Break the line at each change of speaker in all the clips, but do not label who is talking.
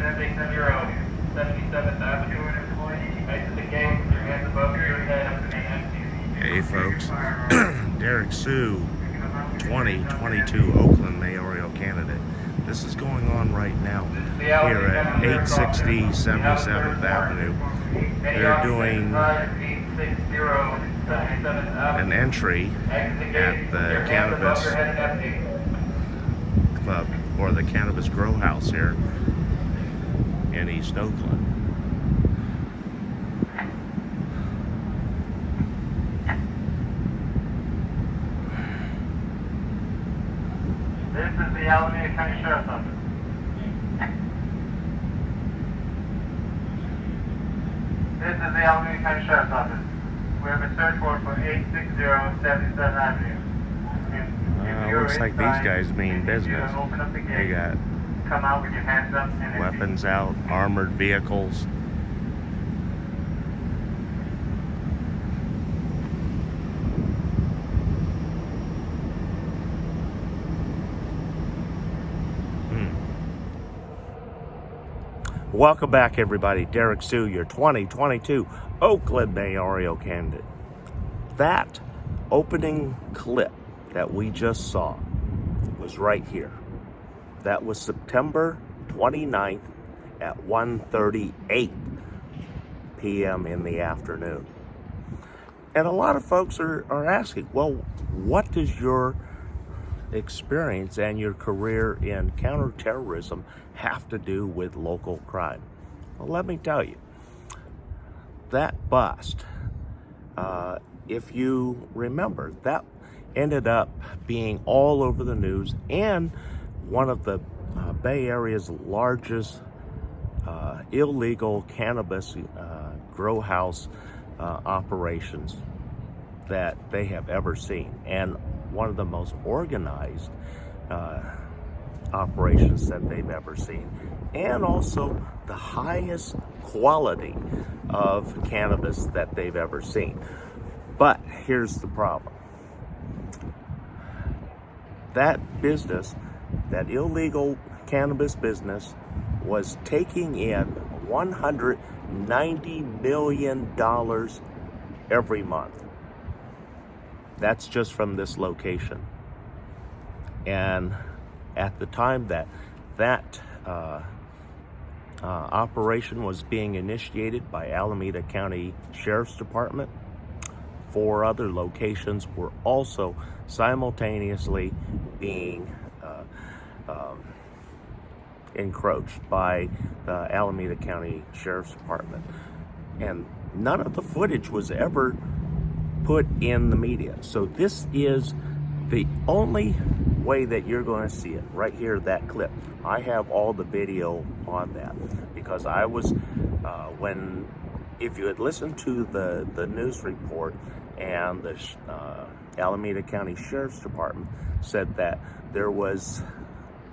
Hey folks, Derrick Soo, 2022 Oakland mayoral candidate. This is going on right now here at 860 77th Avenue. They're doing an entry at the Cannabis Club, or the Cannabis Grow House here in East Oakland.
This is the Alameda County Sheriff's Office. This is the Alameda County Sheriff's Office. We have a search warrant for 860 77th Avenue.
Looks like these guys mean business. They got
come out with your hands up and
weapons out, armored vehicles. Welcome back, everybody. Derrick Soo, your 2022 Oakland mayoral candidate. That opening clip that we just saw was right here. That was September 29th at 1:38 p.m. in the afternoon. And a lot of folks are asking, well, what does your experience and your career in counterterrorism have to do with local crime? Well, let me tell you, that bust, if you remember, that ended up being all over the news and one of the Bay Area's largest illegal cannabis grow house operations that they have ever seen, and one of the most organized operations that they've ever seen, and also the highest quality of cannabis that they've ever seen. But here's the problem. That business, that illegal cannabis business, was taking in $190 million every month. That's just from this location. And at the time that operation was being initiated by Alameda County Sheriff's Department, 4 other locations were also simultaneously being encroached by the Alameda County Sheriff's Department. And none of the footage was ever put in the media. So this is the only way that you're going to see it, right here, that clip. I have all the video on that because I was, if you had listened to the news report, and the Alameda County Sheriff's Department said that there was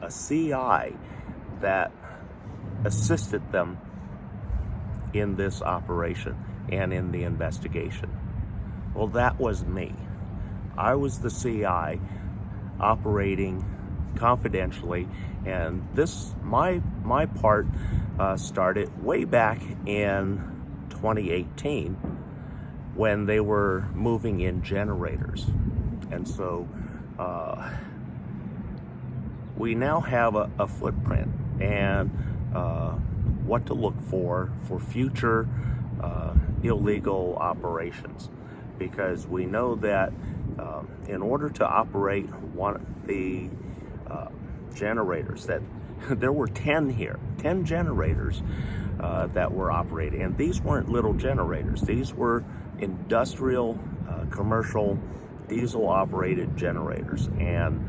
a CI that assisted them in this operation and in the investigation. Well, that was me. I was the CI operating confidentially, and this my part started way back in 2018 when they were moving in generators. And so we now have a footprint and what to look for future illegal operations, because we know that in order to operate one the generators, that there were 10 generators that were operating, and these weren't little generators. These were industrial, commercial, diesel operated generators, and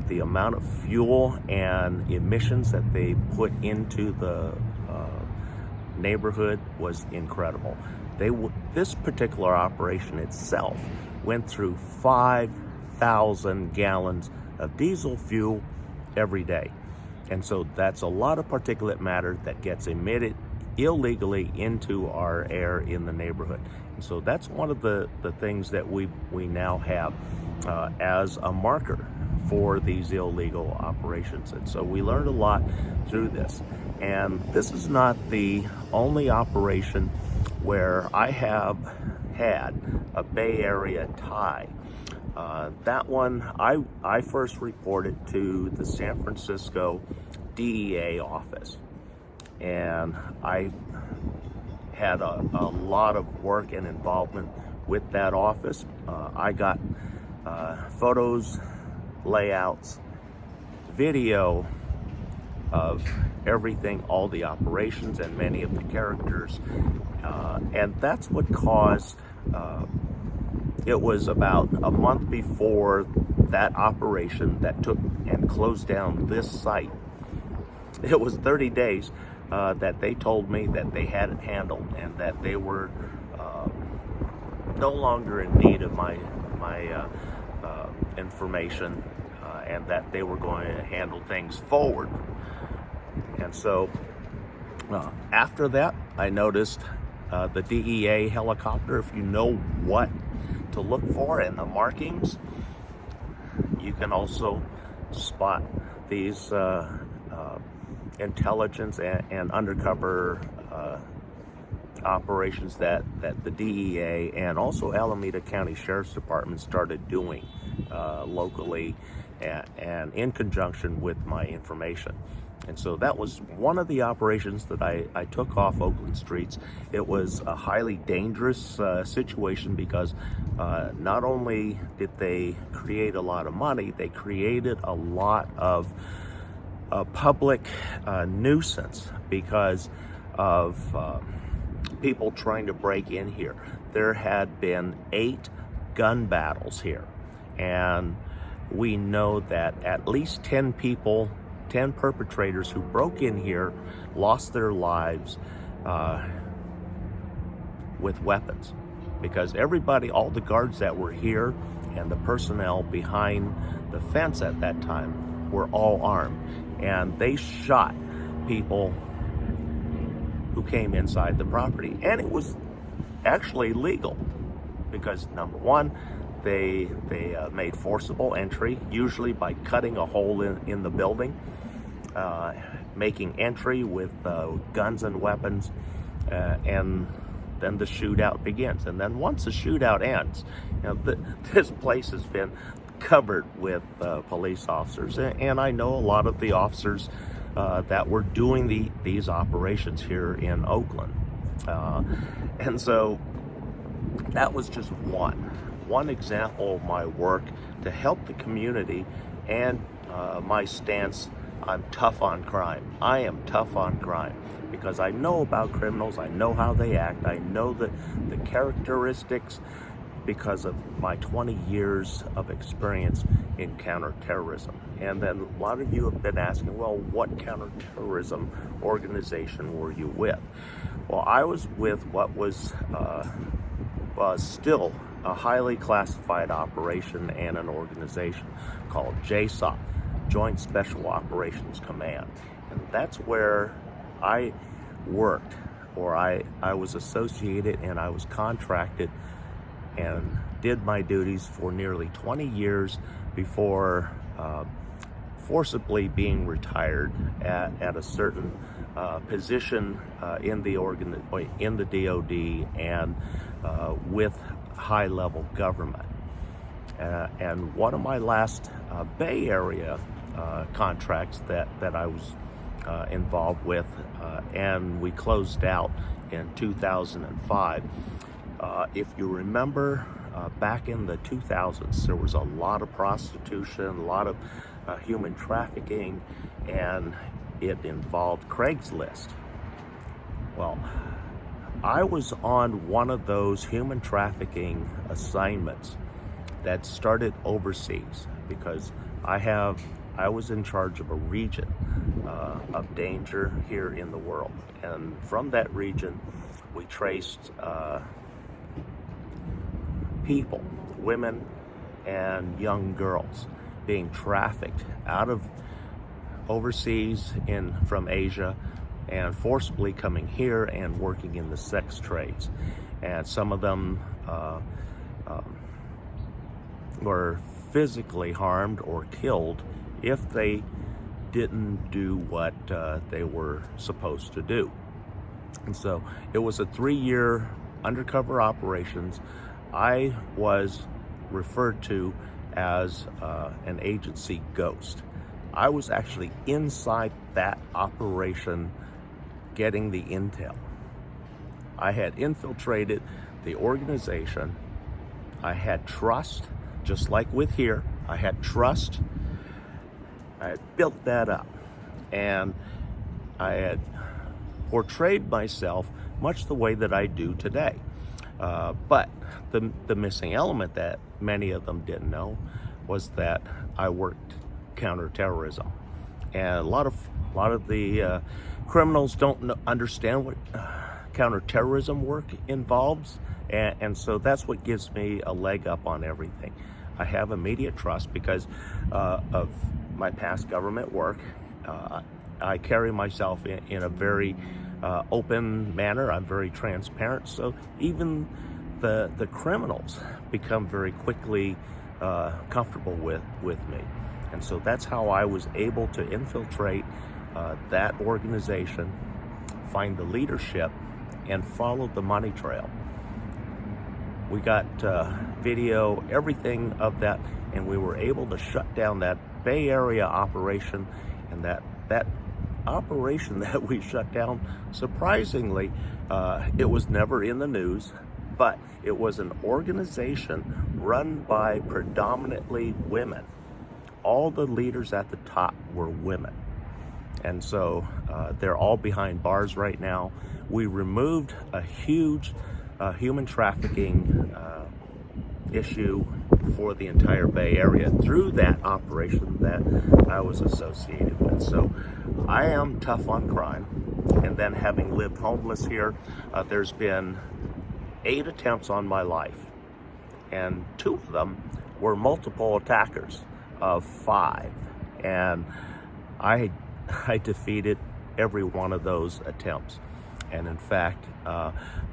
the amount of fuel and emissions that they put into the neighborhood was incredible. This particular operation itself went through 5,000 gallons of diesel fuel every day. And so that's a lot of particulate matter that gets emitted illegally into our air in the neighborhood. And so that's one of the things that we now have as a marker for these illegal operations. And so we learned a lot through this. And this is not the only operation where I have had a Bay Area tie. That one, I first reported to the San Francisco DEA office, and I had a lot of work and involvement with that office. I got photos, layouts, video of everything, all the operations and many of the characters, and that's what caused it was about a month before that operation that took and closed down this site. It was 30 days that they told me that they had it handled and that they were no longer in need of my information, and that they were going to handle things forward. And so after that, I noticed the DEA helicopter. If you know what to look for and the markings, you can also spot these intelligence and undercover operations that the DEA and also Alameda County Sheriff's Department started doing locally and in conjunction with my information. And so that was one of the operations that I took off Oakland streets. It was a highly dangerous situation because not only did they create a lot of money, they created a lot of public nuisance because of people trying to break in here. There had been 8 gun battles here, and we know that at least 10 people, 10 perpetrators who broke in here lost their lives with weapons, because everybody, all the guards that were here and the personnel behind the fence at that time were all armed, and they shot people who came inside the property. And it was actually legal because, number one, they made forcible entry, usually by cutting a hole in the building, making entry with guns and weapons, and then the shootout begins. And then once the shootout ends, this place has been covered with police officers, and I know a lot of the officers that were doing these operations here in Oakland. And so that was just one example of my work to help the community and my stance on tough on crime. I am tough on crime because I know about criminals, I know how they act, I know the characteristics because of my 20 years of experience in counterterrorism. And then a lot of you have been asking, well, what counterterrorism organization were you with? Well, I was with what was still a highly classified operation and an organization called JSOC, Joint Special Operations Command. And that's where I worked, or I was associated and I was contracted and did my duties for nearly 20 years before forcibly being retired at a certain position in the DOD and with high-level government. And one of my last Bay Area contracts that I was involved with, and we closed out in 2005. If you remember, back in the 2000s, there was a lot of prostitution, a lot of human trafficking, and it involved Craigslist. Well, I was on one of those human trafficking assignments that started overseas because I was in charge of a region of danger here in the world. And from that region, we traced people, women and young girls being trafficked out of overseas from Asia and forcibly coming here and working in the sex trades. And some of them were physically harmed or killed if they didn't do what they were supposed to do. And so it was a 3-year undercover operations. I was referred to as an agency ghost. I was actually inside that operation getting the intel. I had infiltrated the organization. I had trust, just like with here. I had trust. I had built that up, and I had portrayed myself much the way that I do today. But the missing element that many of them didn't know was that I worked counterterrorism, and a lot of the criminals don't understand what counterterrorism work involves, and so that's what gives me a leg up on everything. I have immediate trust because of my past government work. I carry myself in a very open manner. I'm very transparent, so even the criminals become very quickly comfortable with me. And so that's how I was able to infiltrate that organization, find the leadership, and follow the money trail. We got video, everything of that, and we were able to shut down that Bay Area operation. And that operation that we shut down, surprisingly, it was never in the news, but it was an organization run by predominantly women. All the leaders at the top were women. And so they're all behind bars right now. We removed a huge human trafficking issue for the entire Bay Area through that operation that I was associated with. So I am tough on crime. And then, having lived homeless here, there's been 8 attempts on my life, and 2 of them were multiple attackers of 5, and I defeated every one of those attempts. And in fact,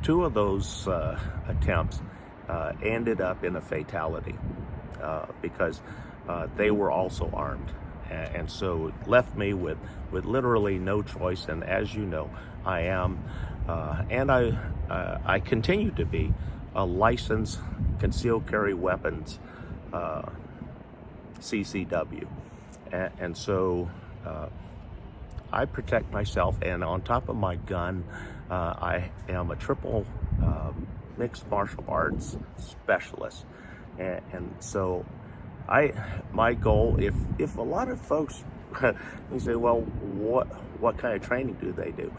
2 of those attempts ended up in a fatality because they were also armed. And so it left me with literally no choice. And as you know, I am, and I continue to be, a licensed concealed carry weapons CCW. And so I protect myself, and on top of my gun, I am a triple mixed martial arts specialist. And so my goal, if a lot of folks you say, well, what kind of training do they do?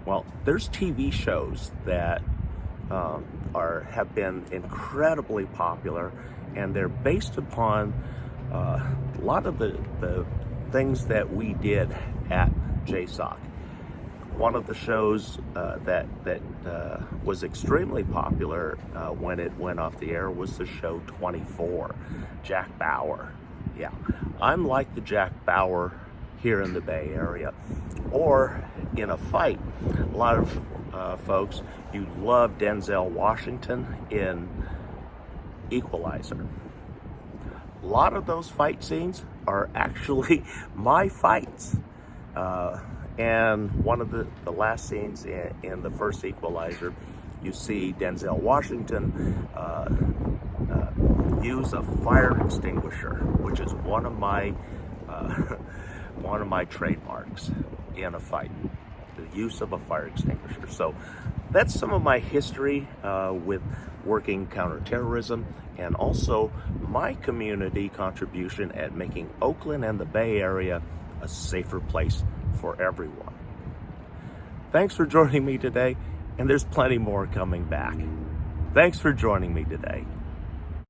Well, there's TV shows that have been incredibly popular, and they're based upon a lot of the things that we did at JSOC. One of the shows that was extremely popular when it went off the air was the show 24, Jack Bauer. Yeah, I'm like the Jack Bauer here in the Bay Area. Or in a fight, a lot of folks, you love Denzel Washington in Equalizer. A lot of those fight scenes are actually my fights. And one of the last scenes in the first Equalizer, you see Denzel Washington use a fire extinguisher, which is one of my trademarks in a fight, the use of a fire extinguisher. So that's some of my history with working counterterrorism, and also my community contribution at making Oakland and the Bay Area a safer place for everyone. Thanks for joining me today, and there's plenty more coming back. Thanks for joining me today.